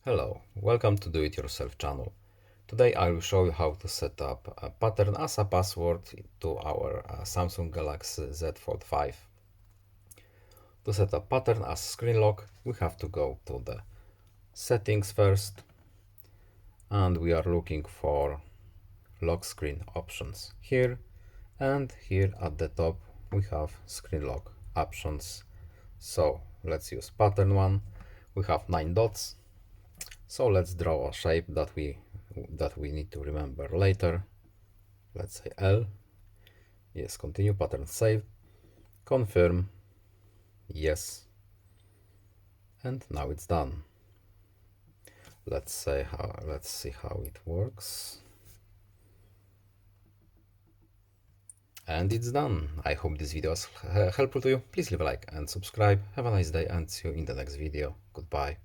Hello, welcome to Do It Yourself channel. Today I will show you how to set up a pattern as a password to our Samsung Galaxy Z Fold5. To set up pattern as screen lock, we have to go to the settings first, and we are looking for lock screen options here, and here at the top we have screen lock options. So let's use pattern one. We have 9 dots. So let's draw a shape that we need to remember later. Let's say L. Yes, continue, pattern saved. Confirm. Yes. And now it's done. Let's see how it works. And it's done. I hope this video was helpful to you. Please leave a like and subscribe. Have a nice day and see you in the next video. Goodbye.